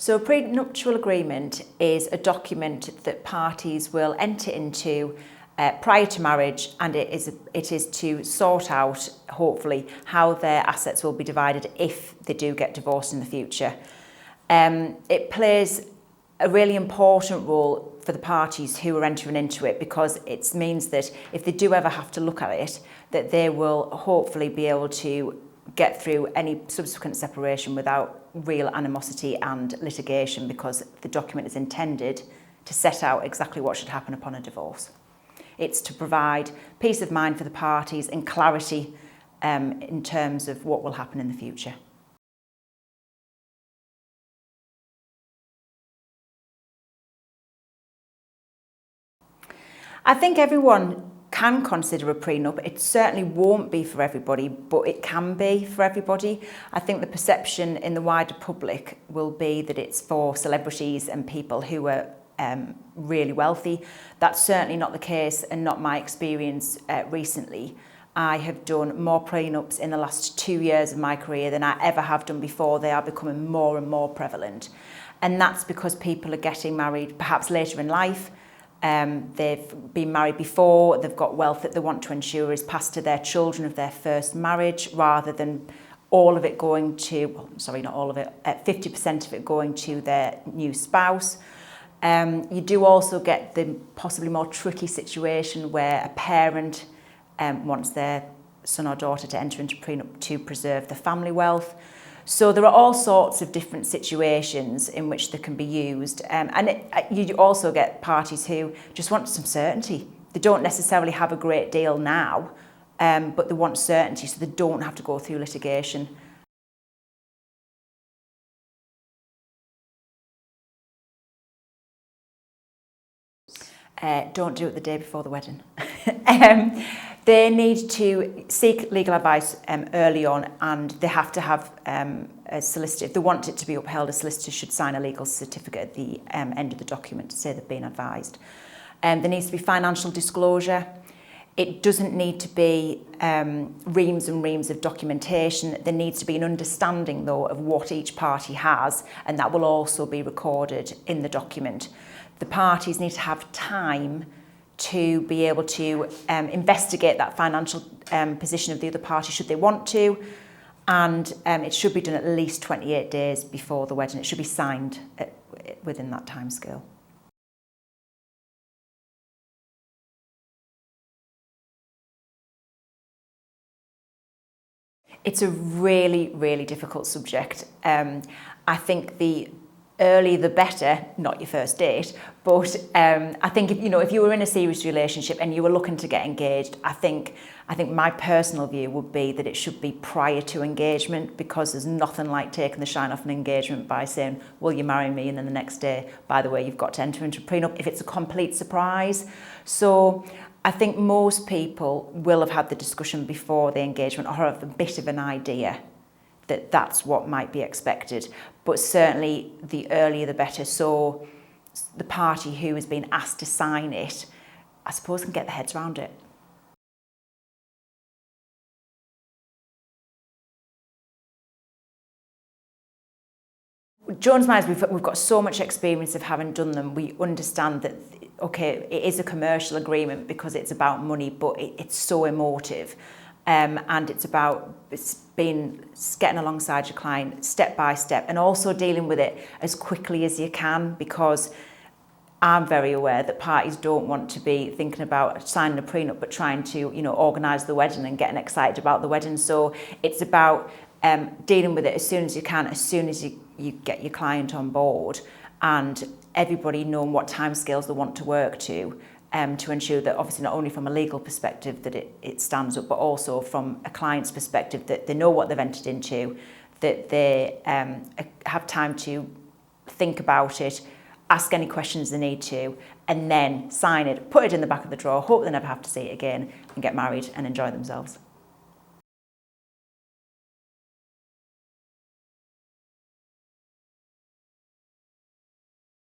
So a prenuptial agreement is a document that parties will enter into prior to marriage, and it is to sort out, hopefully, how their assets will be divided if they do get divorced in the future. It plays a really important role for the parties who are entering into it, because it means that if they do ever have to look at it, that they will hopefully be able to get through any subsequent separation without real animosity and litigation, because the document is intended to set out exactly what should happen upon a divorce. It's to provide peace of mind for the parties and clarity in terms of what will happen in the future. I think everyone can consider a prenup. It certainly won't be for everybody, but it can be for everybody. I think the perception in the wider public will be that it's for celebrities and people who are really wealthy. That's certainly not the case, and not my experience recently. I have done more prenups in the last 2 years of my career than I ever have done before. They are becoming more and more prevalent. And that's because people are getting married perhaps later in life. They've been married before, they've got wealth that they want to ensure is passed to their children of their first marriage, rather than all of it going to, well, sorry, not all of it, 50% of it going to their new spouse. You do also get the possibly more tricky situation where a parent wants their son or daughter to enter into prenup to preserve the family wealth. So there are all sorts of different situations in which they can be used. You also get parties who just want some certainty. They don't necessarily have a great deal now, but they want certainty so they don't have to go through litigation. Don't do it the day before the wedding. They need to seek legal advice early on, and they have to have a solicitor. If they want it to be upheld, a solicitor should sign a legal certificate at the end of the document to say they've been advised. There needs to be financial disclosure. It doesn't need to be reams and reams of documentation. There needs to be an understanding, though, of what each party has, and that will also be recorded in the document. The parties need to have time to be able to investigate that financial position of the other party should they want to, and it should be done at least 28 days before the wedding. It should be signed within that timescale. It's a really, really difficult subject. I think the earlier the better, not your first date, but I think if you were in a serious relationship and you were looking to get engaged, I think my personal view would be that it should be prior to engagement, because there's nothing like taking the shine off an engagement by saying, will you marry me? And then the next day, by the way, you've got to enter into a prenup, if it's a complete surprise. So I think most people will have had the discussion before the engagement, or have a bit of an idea that that's what might be expected. But certainly the earlier the better, so the party who has been asked to sign it, I suppose, can get their heads around it. Jones Myers, we've got so much experience of having done them. We understand that, okay, it is a commercial agreement because it's about money, but it's so emotive. And it's about getting alongside your client step by step, and also dealing with it as quickly as you can, because I'm very aware that parties don't want to be thinking about signing a prenup but trying to organise the wedding and getting excited about the wedding. So it's about dealing with it as soon as you can, as soon as you get your client on board, and everybody knowing what timescales they want to work to ensure that, obviously, not only from a legal perspective that it stands up, but also from a client's perspective that they know what they've entered into, that they have time to think about it, ask any questions they need to, and then sign it, put it in the back of the drawer, hope they never have to see it again, and get married and enjoy themselves.